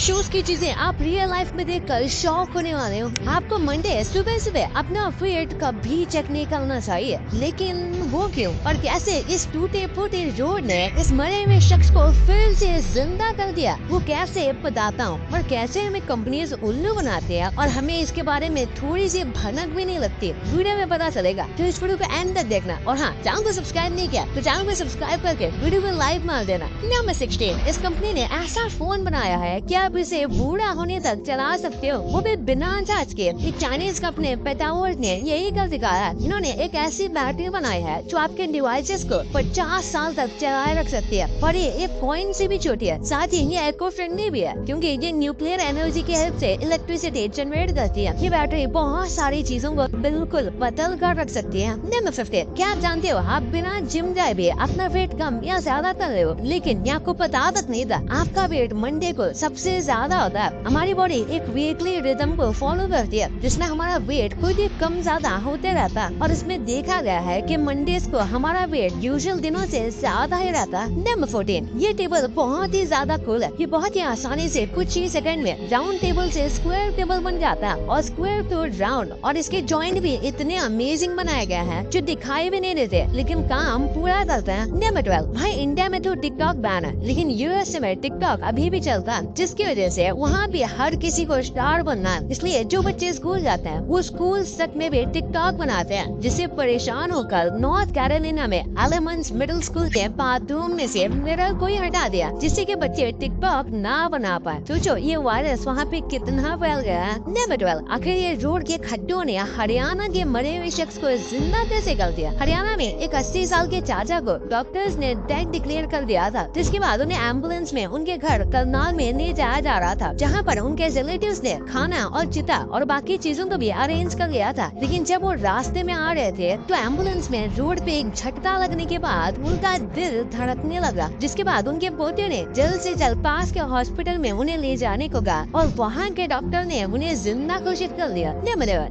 Shows की चीजें आप रियल लाइफ में देखकर शॉक होने वाले हो। आपको मंडे सुबह सुबह अपना वेट कभी चेक नहीं करना चाहिए, लेकिन वो क्यों और कैसे इस टूटे फूटे रोड ने इस मरे हुए शख्स को फिर से जिंदा कर दिया, वो कैसे बताता हूँ। और कैसे हमें कंपनीज उल्लू बनाते हैं और हमें इसके बारे में थोड़ी सी भनक भी नहीं लगती, वीडियो में पता चलेगा। तो इस वीडियो को एंड तक देखना। और हाँ, चैनल को सब्सक्राइब नहीं किया तो चैनल को सब्सक्राइब करके वीडियो को लाइक मार देना। नंबर 16, इस कंपनी ने ऐसा फोन बनाया है कि आप इसे बूढ़ा होने तक चला सकते हो, वो भी बिना चार्ज के। एक चाइनीज कंपनी पेटावर्ड ने यही कर दिखाया। इन्होंने एक ऐसी बैटरी बनाई है जो आपके डिवाइसेस को 50 साल तक चलाए रख सकती है और ये एक कॉइन से भी छोटी है। साथ ही ये इको फ्रेंडली भी है क्योंकि ये न्यूक्लियर एनर्जी की हेल्प से इलेक्ट्रिसिटी जनरेट करती है। ये बैटरी बहुत सारी चीजों को बिल्कुल बदल कर रख सकती है। नंबर 15, क्या आप जानते हो आप बिना जिम जाए भी अपना वेट कम या ज्यादा कर रहे हो, लेकिन ये आपको पता तक नहीं था आपका वेट मंडे को सबसे ज्यादा होता है। हमारी बॉडी एक वीकली रिदम को फॉलो करती है जिसमें हमारा वेट खुद ही कम ज्यादा होते रहता है और इसमें देखा गया है कि मंडेज को हमारा वेट यूजुअल दिनों से ज्यादा ही रहता है। नंबर 14, ये टेबल बहुत ही ज्यादा कूल है। ये बहुत ही आसानी से कुछ ही सेकंड में राउंड टेबल से स्क्वायर टेबल बन जाता है और स्क्वायर टू राउंड, और इसके जॉइंट भी इतने अमेजिंग बनाए गए हैं जो दिखाई भी नहीं देते लेकिन काम पूरा करते हैं। नंबर 12, भाई इंडिया में तो टिकटॉक बैन है लेकिन यूएसए में टिकटॉक अभी भी चलता है, जिसकी वजह से वहाँ भी हर किसी को स्टार बनना है। इसलिए जो बच्चे स्कूल जाते हैं वो स्कूल तक में भी टिकटॉक बनाते हैं, जिससे परेशान होकर नॉर्थ कैरोलिना में एलिमेंट्स मिडिल स्कूल के बाथरूम में से मिरर को ही हटा दिया जिससे कि बच्चे टिकटॉक ना बना पाए। सोचो ये वायरस वहाँ पे कितना फैल गया है। नंबर 12, आखिर ये रोड के खड्डों ने हरियाणा के मरे हुए शख्स को जिंदा कैसे कर दिया। हरियाणा में एक 80 साल के चाचा को डॉक्टर्स ने डेड डिक्लेयर कर दिया था, जिसके बाद उन्हें एम्बुलेंस में उनके घर करनाल में ले जाया जा रहा था, जहाँ पर उनके रिलेटिव्स ने खाना और चिता और बाकी चीजों को भी अरेंज कर लिया था। लेकिन जब वो रास्ते में आ रहे थे तो एम्बुलेंस में रोड पे एक झटका लगने के बाद उनका दिल धड़कने लगा, जिसके बाद उनके पोते ने जल्द से जल्द पास के हॉस्पिटल में उन्हें ले जाने को कहा और वहाँ के डॉक्टर ने उन्हें जिंदा घोषित कर दिया।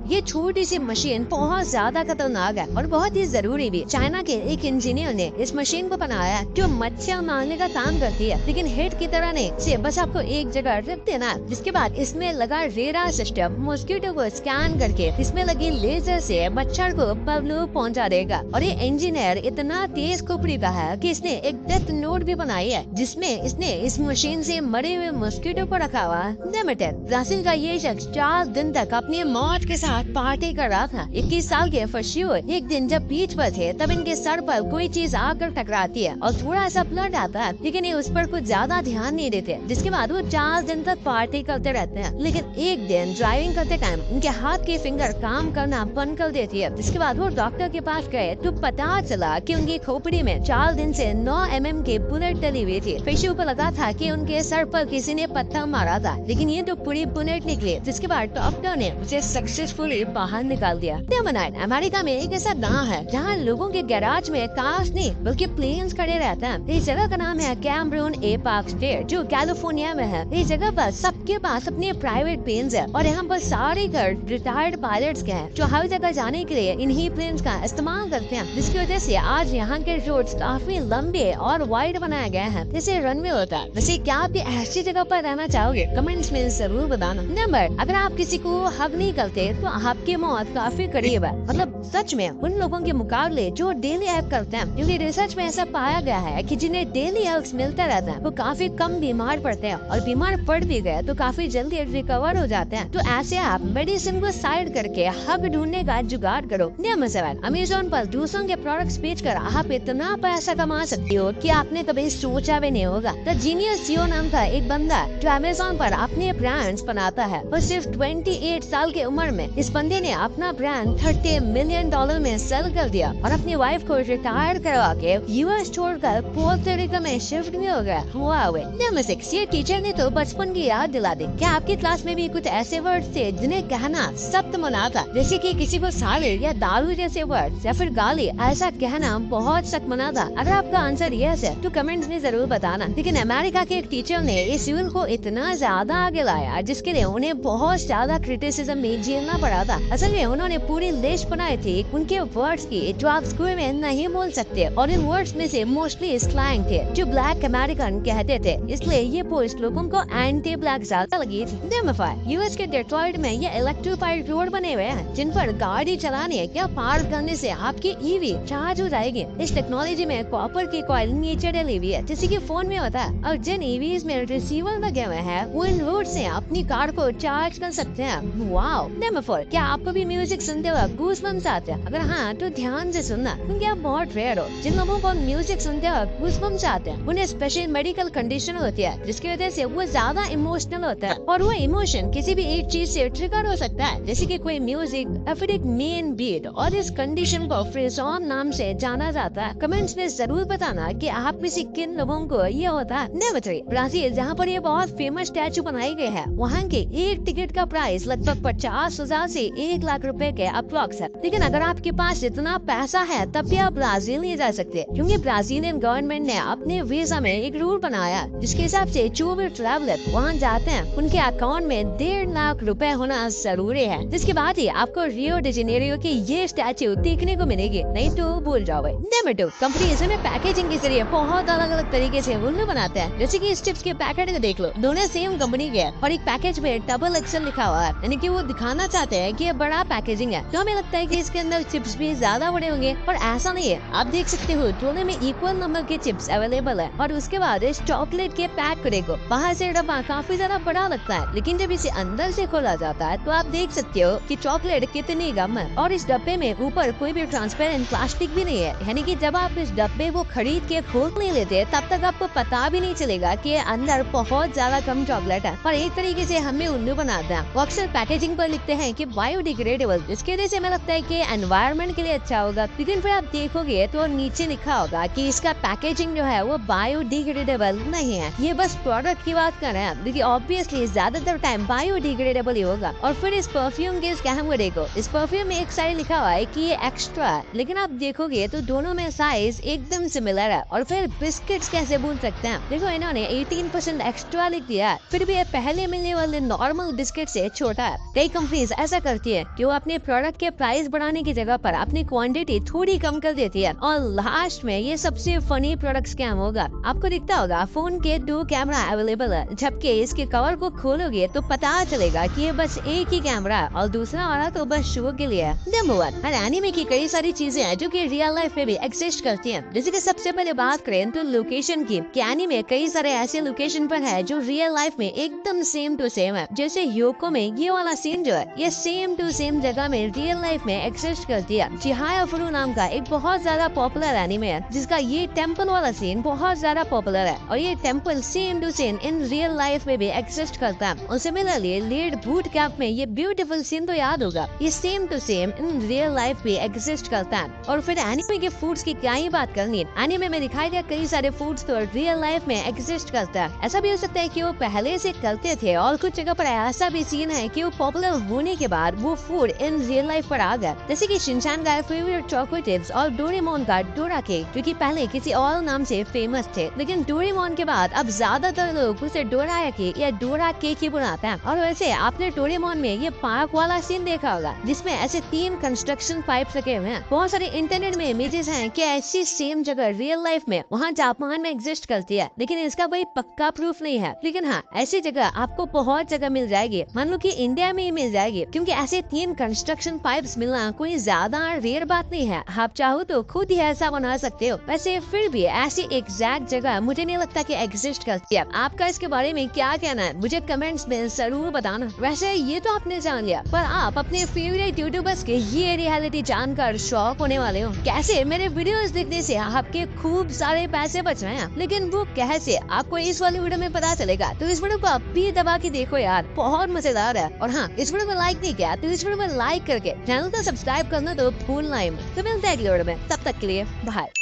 ये छोटी सी मशीन बहुत ज्यादा खतरनाक है और बहुत ही जरूरी भी। चाइना के एक इंजीनियर ने इस मशीन को बनाया जो मच्छर मारने का काम करती है, लेकिन हेड की तरह नहीं, से बस आपको एक जगह रख देना, जिसके बाद इसमें लगा रेडार सिस्टम मॉस्किटो को स्कैन करके इसमें लगी लेजर से मच्छर को पहलू पहुंचा देगा। और ये इंजीनियर इतना तेज खोपड़ी का है कि इसने एक डेथ नोट भी बनाई है जिसमें इसने इस मशीन से मरे हुए मॉस्किटो को रखा हुआ। नंबर 10, ब्राजील का ये शख्स 4 दिन तक अपनी मौत के साथ पार्टी कर रहा था। 21 साल के फशियो एक दिन जब बीच पर थे तब इनके सर पर कोई चीज आकर टकराती है और थोड़ा सा ब्लड आता है, लेकिन ये उस पर कुछ ज्यादा ध्यान नहीं देते, जिसके बाद वो 4 दिन तक पार्टी करते रहते हैं। लेकिन एक दिन ड्राइविंग करते टाइम उनके हाथ की फिंगर काम करना बंद कर देती है, जिसके बाद वो डॉक्टर के पास गए तो पता चला कि उनकी खोपड़ी में 4 दिन से 9 mm की बुलेट डली हुई थी। फशियो को लगा था कि उनके सर पर किसी ने पत्थर मारा था, लेकिन ये तो पूरी बुलेट निकली, जिसके बाद डॉक्टर ने उसे सक्सेसफुली बाहर निकाल दिया। अमेरिका में एक ऐसा गाँव है जहाँ लोगों के गैराज में कार्स नहीं बल्कि प्लेन्स खड़े रहते हैं। इस जगह का नाम है कैमरून ए पार्क स्टेट जो कैलिफोर्निया में है। इस जगह पर सबके पास अपने प्राइवेट प्लेन्स है और यहाँ पर सारे घर रिटायर्ड पायलट्स के हैं जो हर जगह जाने के लिए इन्हीं प्लेन्स का इस्तेमाल करते हैं, जिसकी वजह से आज यहाँ के रोड्स काफी लंबे और वाइड बनाए गए हैं जैसे रनवे होता है। वैसे क्या आप ऐसी जगह पर रहना चाहोगे? कमेंट्स में जरूर बताना। नंबर, अगर आप किसी को हग नहीं करते तो आपकी मौत काफी करीब है, मतलब सच में उन लोगों के मुकाबले जो डेली हग करते हैं, क्योंकि रिसर्च में ऐसा पाया गया है कि जिन्हें डेली हग्स मिलते रहते हैं वो काफी कम बीमार पड़ते हैं और बीमार पड़ भी गए तो काफी जल्दी रिकवर हो जाते हैं। तो ऐसे आप मेडिसिन को साइड करके हग ढूंढने का जुगाड़ करो। नंबर 7, अमेज़न पर दूसरों के प्रोडक्ट्स बेचकर आप इतना पैसा कमा सकती हो कि आपने कभी सोचा भी नहीं होगा। द जीनियस सीईओ नाम का एक बंदा जो अमेज़न पर अपने ब्रांड्स बनाता है और सिर्फ 28 साल की उम्र में इस बंदे ने अपना ब्रांड $30 मिलियन में सेल कर दिया और अपनी वाइफ को रिटायर करवा के यूएस छोड़कर पोर्टोरिको में शिफ्ट भी हो गया। नंबर 6, ये टीचर ने तो बचपन की याद दिला दी। क्या आपकी क्लास में भी कुछ ऐसे वर्ड थे जिन्हें कहना सख्त मना था, जैसे कि किसी को साले या दारू जैसे वर्ड या फिर गाली, ऐसा कहना बहुत सख्त मना था? अगर आपका आंसर यस है तो कमेंट्स में जरूर बताना। लेकिन अमेरिका के एक टीचर ने इस रूल को इतना ज्यादा आगे लाया जिसके लिए उन्हें बहुत ज्यादा क्रिटिसिज्म में झेलना पड़ा था। असल में उन्होंने पूरी लिस्ट बनाई थी उनके वर्ड्स की जो आप स्कूल में नहीं बोल सकते, और इन वर्ड्स में से मोस्टली स्लैंग थे जो ब्लैक अमेरिकन कहते थे, इसलिए ये पोस्ट लोगों इनको एंटी ब्लैक ज्यादा लगी थी। डेमिफाई यूएस के डेट्रॉइट में ये इलेक्ट्रिफाइड रोड बने हुए हैं जिन पर गाड़ी चलाने या पार करने से आपकी ईवी चार्ज हो जाएगी। इस टेक्नोलॉजी में कॉपर की कॉइल नीचे डली हुई है जैसे कि फोन में होता है, और जिन ईवीज में रिसीवर लगे हुए हैं वो इन रोड से अपनी कार को चार्ज कर सकते हैं। वाओ डेमिफाई, क्या आपको भी म्यूजिक सुनते हुए गूज़बम्स आते हैं? अगर हाँ तो ध्यान से सुनना, क्योंकि आप बहुत रेयर हो। जिन लोगों को म्यूजिक सुनते हुए गूज़बम्स आते हैं उन्हें स्पेशल मेडिकल कंडीशन होती है जिसकी वजह से वो ज्यादा इमोशनल होता है, और वो इमोशन किसी भी एक चीज से ट्रिगर हो सकता है, जैसे कि कोई म्यूजिक या फिर एक मेन बीट। और इस कंडीशन को फ्रीज़ोन नाम से जाना जाता है। कमेंट्स में जरूर बताना कि आप में से किन लोगों को ये होता है। नेवरी ब्राजील, जहाँ पर ये बहुत फेमस स्टैचू बनाई गई है, वहाँ के एक टिकट का प्राइस लगभग 50,000 से 1 लाख रुपए के अप्रोक्स है। लेकिन अगर आपके पास इतना पैसा है तब भी आप ब्राजील नहीं जा सकते, क्योंकि ब्राजीलियन गवर्नमेंट ने अपने वीजा में एक रूल बनाया जिसके हिसाब से जो भी ट्रैवलर वहाँ जाते हैं उनके अकाउंट में 1.5 लाख रुपए होना जरूरी है। जिसके बाद ही आपको रियो डी जेनेरियो की ये स्टैचू देखने को मिलेगी, नहीं तो भूल जाओ। नंबर 2, कंपनी इसमें पैकेजिंग के जरिए बहुत अलग अलग तरीके से उल्लू बनाते हैं। जैसे कि इस चिप्स के पैकेट को देख लो, दोनों सेम कंपनी के हैं और एक पैकेज में डबल एक्सेल लिखा हुआ है, यानी कि वो दिखाना चाहते हैं कि ये बड़ा पैकेजिंग है। तो हमें लगता है कि इसके अंदर चिप्स भी ज्यादा बड़े होंगे, पर ऐसा नहीं है। आप देख सकते हो दोनों में इक्वल नंबर के चिप्स अवेलेबल है। और उसके बाद इस चॉकलेट के पैक करेगा, बाहर से डब्बा काफी ज्यादा बड़ा लगता है, लेकिन जब इसे अंदर से खोला जाता है तो आप देख सकते हो कि चॉकलेट कितनी कम है। और इस डब्बे में ऊपर कोई भी ट्रांसपेरेंट प्लास्टिक भी नहीं है, यानी कि जब आप इस डब्बे को खरीद के खोल नहीं लेते तब तक आपको पता भी नहीं चलेगा कि अंदर बहुत ज्यादा कम चॉकलेट है। पर एक तरीके से हमें उल्लू बनाते हैं। वो अक्सर पैकेजिंग पर लिखते हैं कि बायोडिग्रेडेबल, जिसकी वजह से हमें लगता है कि एनवायरनमेंट के लिए अच्छा होगा, लेकिन फिर आप देखोगे तो नीचे लिखा होगा कि इसका पैकेजिंग जो है वो बायोडिग्रेडेबल नहीं है। ये बस प्रोडक्ट की बात कर रहे हैं, लेकिन ऑब्वियसली ज्यादातर टाइम बायोडिग्रेडेबल ही होगा। और फिर इस परफ्यूम के स्कैम को देखो, इस परफ्यूम में एक साइड लिखा हुआ है कि ये एक्स्ट्रा है, लेकिन आप देखोगे तो दोनों में साइज एकदम सिमिलर है। और फिर बिस्किट्स कैसे भूल सकते हैं, देखो इन्होंने 18% एक्स्ट्रा लिख दिया है, फिर भी ये पहले मिलने वाले नॉर्मल बिस्किट से छोटा है। कई कंपनीज ऐसा करती है कि वो अपने प्रोडक्ट के प्राइस बढ़ाने की जगह पर अपनी क्वांटिटी थोड़ी कम कर देती है, और लास्ट में ये सबसे फनी प्रोडक्ट स्कैम होगा। आपको दिखता होगा फोन के 2 कैमरा अवेलेबल है, जबकि इसके कवर को खोलोगे तो पता चलेगा कि ये बस एक ही कैमरा है और दूसरा वाला तो बस शो के लिए है। नंबर 1, हर एनीमे की कई सारी चीजें हैं जो कि रियल लाइफ में भी एग्जिस्ट करती हैं। जैसे कि सबसे पहले बात करें तो लोकेशन की, एनीमे कई सारे ऐसे लोकेशन पर है जो रियल लाइफ में एकदम सेम टू सेम है। जैसे योको में ये वाला सीन जो है ये सेम टू सेम जगह में रियल लाइफ में एग्जिस्ट करती है। चिहायाफुरु नाम का एक बहुत ज्यादा पॉपुलर एनीमे है जिसका ये टेम्पल वाला सीन बहुत ज्यादा पॉपुलर है, और ये temple same to same in real life में भी एग्जिस्ट करता है। और सिमिलरली लीड बूट कैंप में ये ब्यूटीफुल सीन तो याद होगा, ये same to same in real life भी एग्जिस्ट करता है। और फिर एनीमे के फूड्स की क्या ही बात करनी, एनीमे में दिखाई दिया कई सारे फूड्स तो रियल लाइफ में एग्जिस्ट करता है। ऐसा भी हो सकता है कि वो पहले से करते थे, और कुछ जगह पर ऐसा भी सीन है कि वो पॉपुलर होने के बाद वो फूड इन रियल लाइफ पर आ गया। जैसे कि शिनचैन का फेवरेट चॉकलेट चिप्स और डोरेमोन का डोरा केक, जो कि पहले किसी और नाम से फेमस थे, लेकिन डोरेमोन के बाद अब ज्यादातर लोग उसे डोराया केक या डोरा केक ही बनाते हैं। और वैसे आपने डोरेमोन में ये पार्क वाला सीन देखा होगा जिसमें ऐसे 3 कंस्ट्रक्शन पाइप रखे हुए हैं। बहुत सारे इंटरनेट में इमेजेस हैं कि ऐसी सेम जगह रियल लाइफ में वहाँ जापान में एग्जिस्ट करती है, लेकिन इसका कोई पक्का प्रूफ नहीं है। लेकिन हाँ, ऐसी जगह आपको बहुत जगह मिल जाएगी, मान लो कि इंडिया में ही मिल जाएगी, क्योंकि ऐसे 3 कंस्ट्रक्शन पाइप्स मिलना कोई ज्यादा रेयर बात नहीं है। आप चाहो तो खुद ही ऐसा बना सकते हो। वैसे फिर भी ऐसी एग्जैक्ट जगह मुझे नहीं लगता कि एग्जिस्ट करती है। आपका इसके बारे में क्या कहना है मुझे कमेंट्स में जरूर बताना। वैसे ये तो आपने जान लिया, पर आप अपने फेवरेट यूट्यूबर्स के ये रियलिटी जानकर शॉक होने वाले हो। कैसे मेरे वीडियोस देखने से आपके खूब सारे पैसे बच रहे हैं, लेकिन वो कैसे आपको इस वाली वीडियो में पता चलेगा। तो इस वीडियो को आप भी दबा के देखो यार, बहुत मजेदार है। और हाँ, इस वीडियो को लाइक नहीं किया तो इस वीडियो को लाइक करके चैनल को सब्सक्राइब करना तो भूलना ही मत। तो मिलते हैं अगले वीडियो में, तब तक के लिए बाय।